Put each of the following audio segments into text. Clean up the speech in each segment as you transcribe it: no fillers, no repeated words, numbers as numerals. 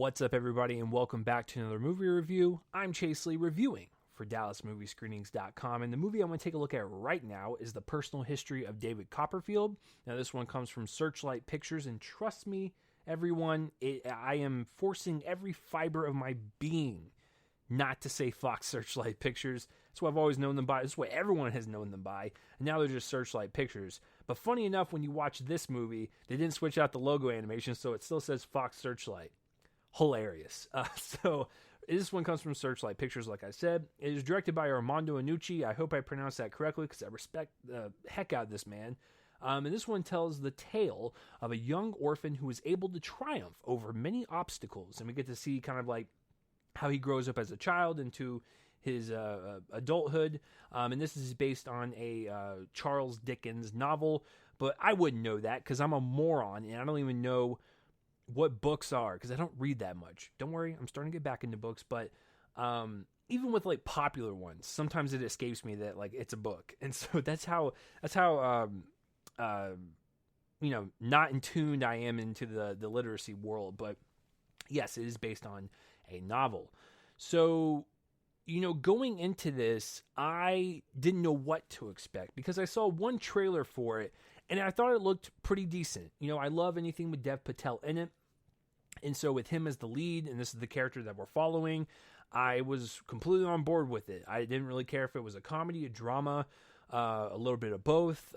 What's up, everybody, and welcome back to another movie review. I'm Chase Lee, reviewing for DallasMovieScreenings.com, and the movie I'm going to take a look at right now is The Personal History of David Copperfield. Now, this one comes from Searchlight Pictures, and trust me, everyone, I am forcing every fiber of my being not to say Fox Searchlight Pictures. That's what I've always known them by. That's what everyone has known them by, and now they're just Searchlight Pictures. But funny enough, when you watch this movie, they didn't switch out the logo animation, so it still says Fox Searchlight. Hilarious. So this one comes from Searchlight Pictures, like I said. It is directed by Armando Iannucci. I hope I pronounced that correctly because I respect the heck out of this man. And this one tells the tale of a young orphan who is able to triumph over many obstacles. And we get to see kind of like how he grows up as a child into his adulthood. And this is based on a Charles Dickens novel. But I wouldn't know that because I'm a moron and I don't even know what books are, because I don't read that much. Don't worry, I'm starting to get back into books, but even with like popular ones, sometimes it escapes me that like it's a book, and so that's how not in tuned I am into the literacy world. But yes, it is based on a novel. So going into this, I didn't know what to expect because I saw one trailer for it and I thought it looked pretty decent. I love anything with Dev Patel in it. And so with him as the lead, and this is the character that we're following, I was completely on board with it. I didn't really care if it was a comedy, a drama, a little bit of both.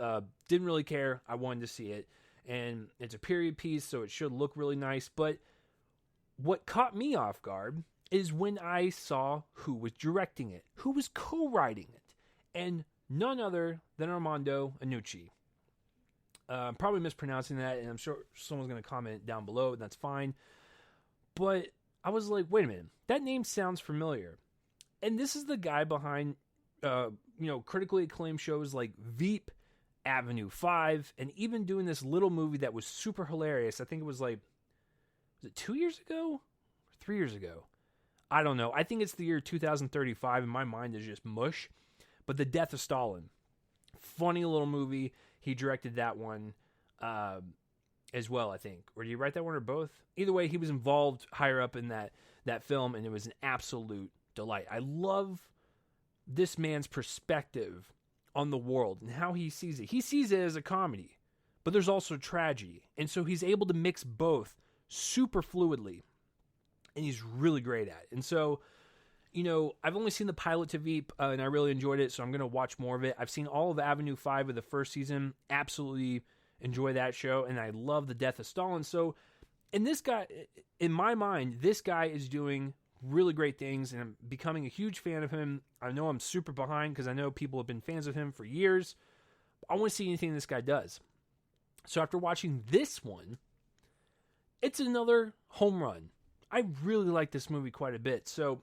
Didn't really care. I wanted to see it. And it's a period piece, so it should look really nice. But what caught me off guard is when I saw who was directing it, who was co-writing it, and none other than Armando Iannucci. I'm probably mispronouncing that, and I'm sure someone's going to comment down below, and that's fine. But I was like, wait a minute, that name sounds familiar. And this is the guy behind, critically acclaimed shows like Veep, Avenue 5, and even doing this little movie that was super hilarious. I think it was was it 2 years ago? Or 3 years ago? I don't know. I think it's the year 2035, and my mind is just mush. But The Death of Stalin. Funny little movie. He directed that one as well, I think. Or did he write that one or both? Either way, he was involved higher up in that film, and it was an absolute delight. I love this man's perspective on the world and how he sees it. He sees it as a comedy, but there's also tragedy. And so he's able to mix both super fluidly, and he's really great at it. And so, I've only seen the pilot to Veep, and I really enjoyed it, so I'm going to watch more of it. I've seen all of Avenue 5 of the first season. Absolutely enjoy that show, and I love The Death of Stalin. So, and this guy, in my mind, this guy is doing really great things, and I'm becoming a huge fan of him. I know I'm super behind because I know people have been fans of him for years. I want to see anything this guy does. So after watching this one, it's another home run. I really like this movie quite a bit. So,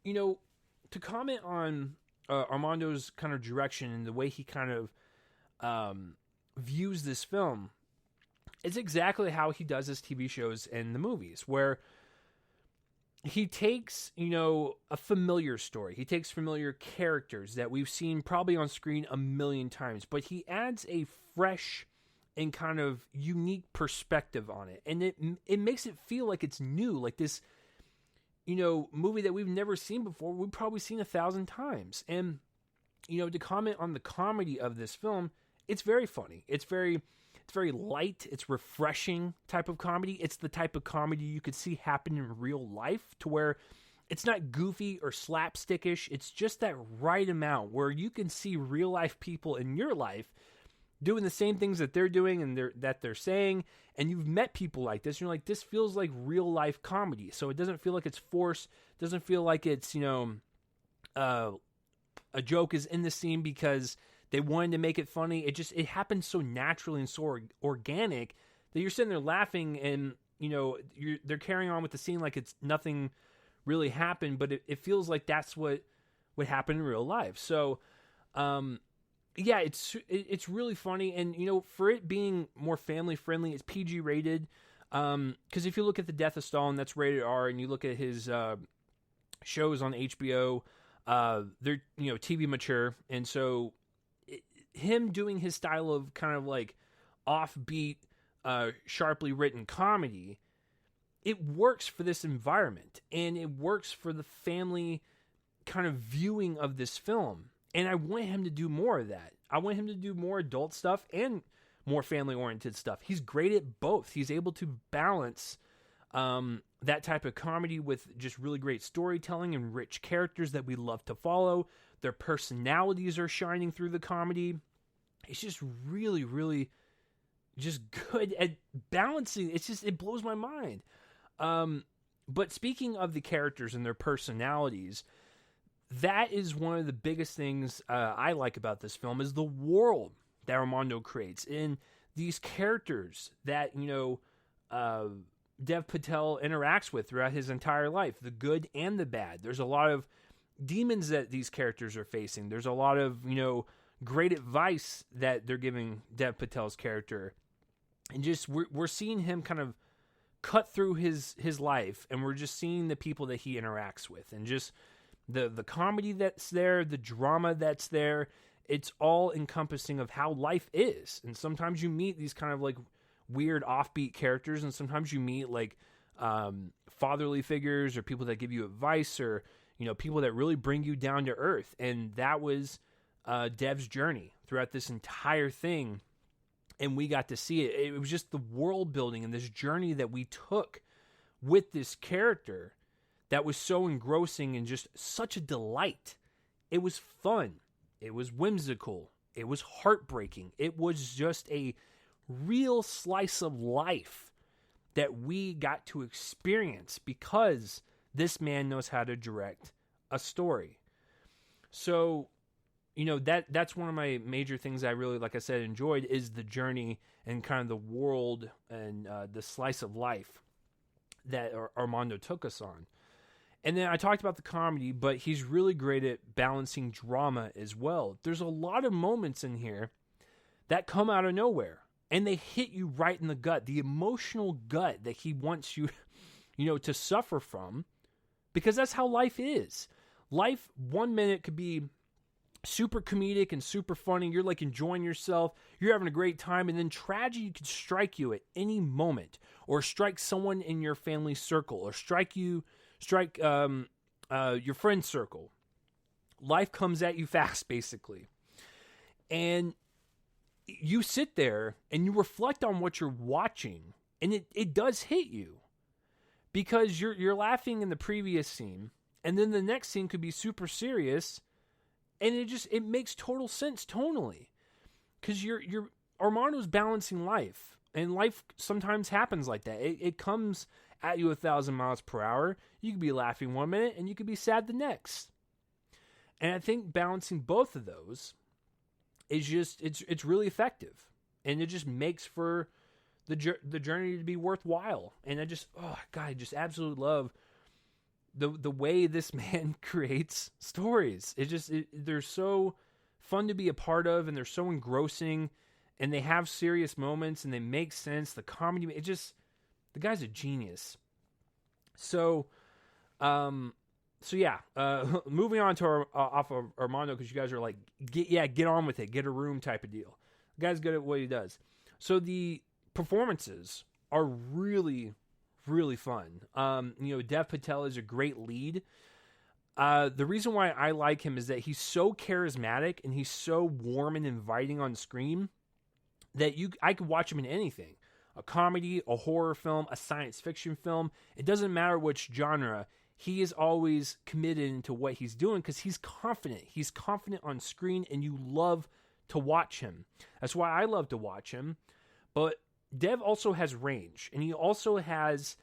to comment on Armando's kind of direction and the way he kind of views this film, it's exactly how he does his TV shows and the movies, where he takes, a familiar story. He takes familiar characters that we've seen probably on screen a million times, but he adds a fresh and kind of unique perspective on it. And it makes it feel like it's new, like this movie that we've never seen before, we've probably seen 1,000 times. And, to comment on the comedy of this film, it's very funny. It's very light. It's refreshing type of comedy. It's the type of comedy you could see happen in real life, to where it's not goofy or slapstickish. It's just that right amount where you can see real life people in your life doing the same things that they're doing and that they're saying, and you've met people like this, and you're like, this feels like real life comedy. So it doesn't feel like it's forced, doesn't feel like it's, a joke is in the scene because they wanted to make it funny. It happens so naturally and so organic that you're sitting there laughing, and, they're carrying on with the scene like it's nothing really happened, but it feels like that's what would happen in real life. So, yeah, it's really funny, and for it being more family friendly, it's PG rated. Because if you look at The Death of Stalin, that's rated R, and you look at his shows on HBO, they're TV mature, and so him doing his style of kind of like offbeat, sharply written comedy it works for this environment, and it works for the family kind of viewing of this film. And I want him to do more of that. I want him to do more adult stuff and more family-oriented stuff. He's great at both. He's able to balance that type of comedy with just really great storytelling and rich characters that we love to follow. Their personalities are shining through the comedy. It's just really, really just good at balancing. It blows my mind. But speaking of the characters and their personalities, that is one of the biggest things I like about this film is the world that Armando creates. And these characters that, Dev Patel interacts with throughout his entire life, the good and the bad. There's a lot of demons that these characters are facing. There's a lot of, great advice that they're giving Dev Patel's character. And just, we're seeing him kind of cut through his life, and we're just seeing the people that he interacts with. And just the comedy that's there, the drama that's there, it's all encompassing of how life is. And sometimes you meet these kind of like weird offbeat characters, and sometimes you meet like fatherly figures or people that give you advice, or people that really bring you down to earth. And that was Dev's journey throughout this entire thing, and we got to see it. It was just the world building and this journey that we took with this character that was so engrossing and just such a delight. It was fun. It was whimsical. It was heartbreaking. It was just a real slice of life that we got to experience because this man knows how to direct a story. So, that's one of my major things I really, like I said, enjoyed is the journey and kind of the world and the slice of life that Armando took us on. And then I talked about the comedy, but he's really great at balancing drama as well. There's a lot of moments in here that come out of nowhere, and they hit you right in the gut, the emotional gut that he wants you, to suffer from, because that's how life is. Life, 1 minute could be super comedic and super funny. You're like enjoying yourself. You're having a great time. And then tragedy could strike you at any moment, or strike someone in your family circle, or strike your friend's circle. Life comes at you fast, basically. And you sit there and you reflect on what you're watching, and it does hit you, because you're laughing in the previous scene, and then the next scene could be super serious, and it makes total sense tonally, because you're Armando's balancing life, and life sometimes happens like that. It comes at you 1,000 miles per hour. You could be laughing 1 minute, and you could be sad the next. And I think balancing both of those is just it's really effective, and it just makes for the journey to be worthwhile. And I just I just absolutely love the way this man creates stories. They're so fun to be a part of, and they're so engrossing, and they have serious moments, and they make sense. The comedy, the guy's a genius. So, moving on to off of Armando, because you guys are like, get on with it, get a room type of deal. The guy's good at what he does. So the performances are really, really fun. Dev Patel is a great lead. The reason why I like him is that he's so charismatic and he's so warm and inviting on screen that I could watch him in anything. A comedy, a horror film, a science fiction film. It doesn't matter which genre. He is always committed to what he's doing because he's confident. He's confident on screen, and you love to watch him. That's why I love to watch him. But Dev also has range, and he also has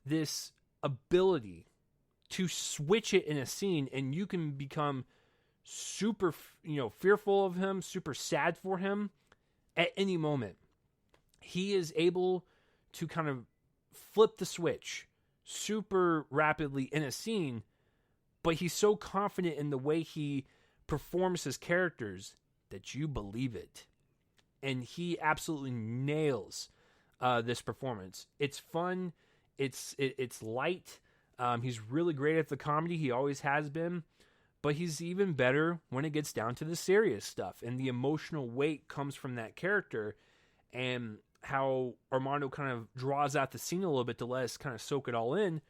this ability to switch it in a scene, and you can become super, fearful of him, super sad for him at any moment. He is able to kind of flip the switch super rapidly in a scene, but he's so confident in the way he performs his characters that you believe it. And he absolutely nails this performance. It's fun. It's light. He's really great at the comedy. He always has been. But he's even better when it gets down to the serious stuff. And the emotional weight comes from that character. And how Armando kind of draws out the scene a little bit to let us kind of soak it all in.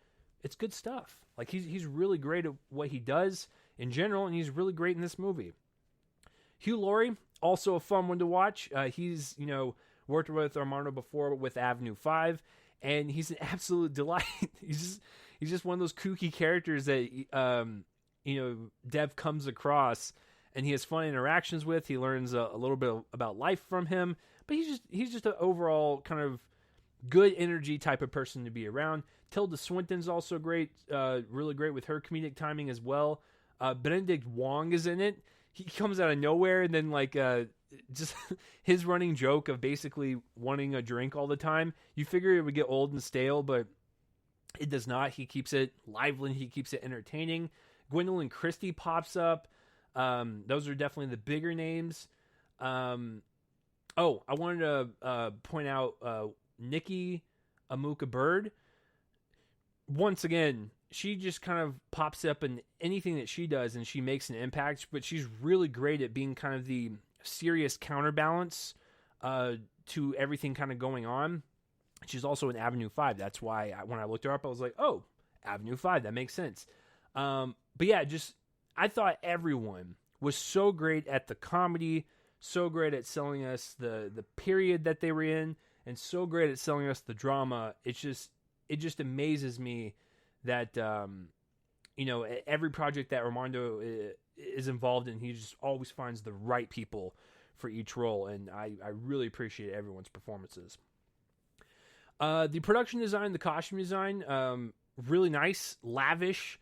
It's good stuff. Like he's really great at what he does in general, and he's really great in this movie. Hugh Laurie, also a fun one to watch. He's, worked with Armando before with Avenue 5, and he's an absolute delight. He's just one of those kooky characters that, Dev comes across, and he has fun interactions with. He learns a little bit about life from him, but he's just an overall kind of good energy type of person to be around. Tilda Swinton's also great, really great with her comedic timing as well. Benedict Wong is in it. He comes out of nowhere, and then just his running joke of basically wanting a drink all the time. You figure it would get old and stale, but it does not. He keeps it lively. He keeps it entertaining. Gwendolyn Christie pops up. Those are definitely the bigger names. I wanted to point out Nikki Amuka Bird. Once again, she just kind of pops up in anything that she does, and she makes an impact, but she's really great at being kind of the serious counterbalance to everything kind of going on. She's also in Avenue 5. That's why when I looked her up, I was like, oh, Avenue 5, that makes sense. But yeah, I thought everyone was so great at the comedy, so great at selling us the period that they were in, and so great at selling us the drama. It just amazes me that, every project that Armando is involved in, he just always finds the right people for each role, and I really appreciate everyone's performances. The production design, the costume design, really nice, lavish,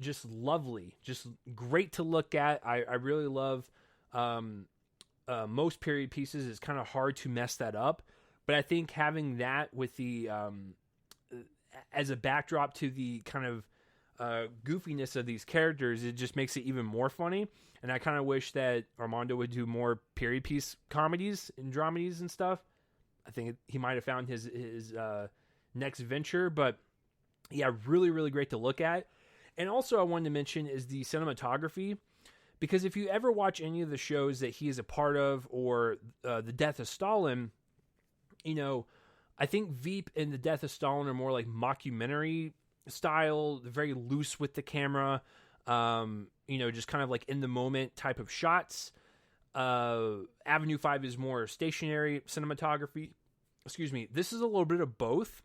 just lovely, just great to look at. I really love most period pieces. It's kind of hard to mess that up, but I think having that with the as a backdrop to the kind of goofiness of these characters, it just makes it even more funny. And I kind of wish that Armando would do more period piece comedies and dramedies and stuff. I think he might have found his next venture, but yeah, really, really great to look at. And also I wanted to mention is the cinematography, because if you ever watch any of the shows that he is a part of, or The Death of Stalin, I think Veep and The Death of Stalin are more like mockumentary style, very loose with the camera, just kind of like in the moment type of shots. Avenue 5 is more stationary cinematography. Excuse me. This is a little bit of both.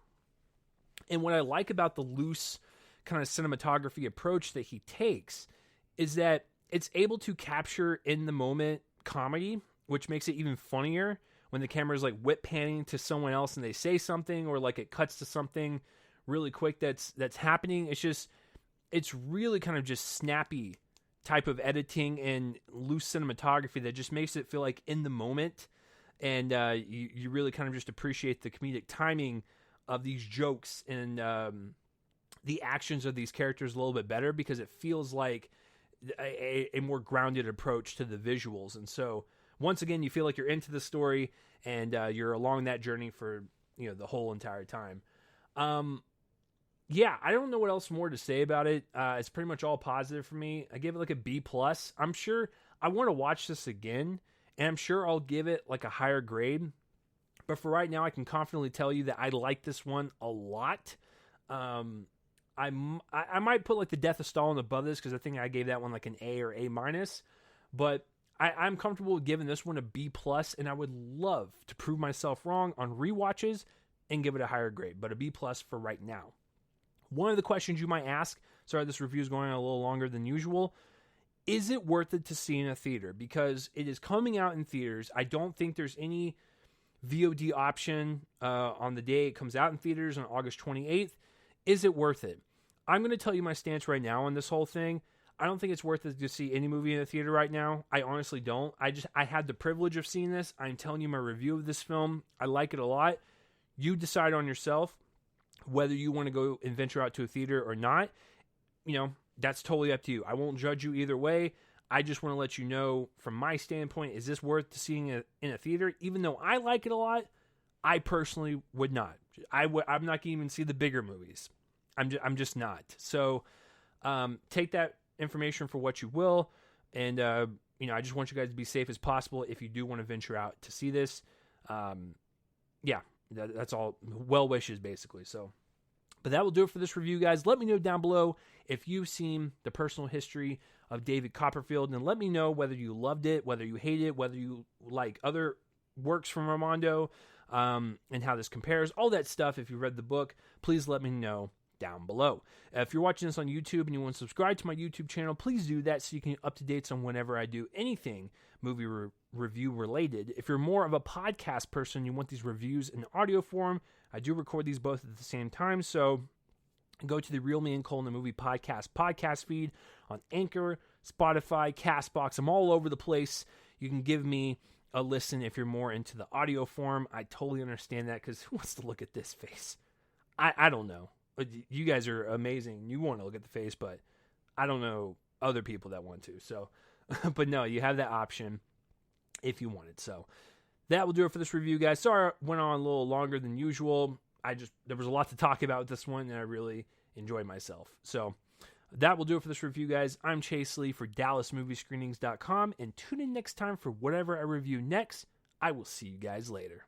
And what I like about the loose kind of cinematography approach that he takes is that it's able to capture in the moment comedy, which makes it even funnier when the camera is like whip panning to someone else and they say something, or like it cuts to something really quick that's happening. It's really kind of just snappy type of editing and loose cinematography that just makes it feel like in the moment. And you really kind of just appreciate the comedic timing of these jokes and the actions of these characters a little bit better, because it feels like a more grounded approach to the visuals. And so once again, you feel like you're into the story and you're along that journey for the whole entire time. Yeah, I don't know what else more to say about it. It's pretty much all positive for me. I give it like a B+. I'm sure I want to watch this again, and I'm sure I'll give it like a higher grade. But for right now, I can confidently tell you that I like this one a lot. I might put like The Death of Stalin above this, because I think I gave that one like an A or A-. But I'm comfortable with giving this one a B+, and I would love to prove myself wrong on rewatches and give it a higher grade. But a B+ for right now. One of the questions you might ask, sorry, this review is going on a little longer than usual, is it worth it to see in a theater? Because it is coming out in theaters. I don't think there's any VOD option on the day it comes out in theaters on August 28th. Is it worth it? I'm going to tell you my stance right now on this whole thing. I don't think it's worth it to see any movie in the theater right now. I honestly don't. I had the privilege of seeing this. I'm telling you my review of this film. I like it a lot. You decide on yourself whether you want to go and venture out to a theater or not. That's totally up to you. I won't judge you either way. I just want to let you know from my standpoint, is this worth seeing in a theater? Even though I like it a lot, I personally would not. I'm not going to even see the bigger movies. I'm just not. So take that information for what you will. And, I just want you guys to be safe as possible if you do want to venture out to see this. yeah, that's all. Well wishes, basically. So, but that will do it for this review, guys. Let me know down below if you've seen The Personal History of David Copperfield, and let me know whether you loved it, whether you hate it, whether you like other works from Armando, and how this compares. All that stuff, if you read the book, please let me know down below. If you're watching this on YouTube and you want to subscribe to my YouTube channel, please do that so you can get up to dates on whenever I do anything movie review related. If you're more of a podcast person, you want these reviews in audio form, I do record these both at the same time, so go to the Real Me and Cole in the Movie podcast feed on Anchor, Spotify, Castbox. I'm all over the place. You can give me a listen if you're more into the audio form. I totally understand that, because who wants to look at this face? I don't know. You guys are amazing. You want to look at the face, but I don't know other people that want to. So, but no, you have that option if you want it. So that will do it for this review, guys. Sorry I went on a little longer than usual. There was a lot to talk about with this one, and I really enjoyed myself. So that will do it for this review, guys. I'm Chase Lee for DallasMovieScreenings.com, and tune in next time for whatever I review next. I will see you guys later.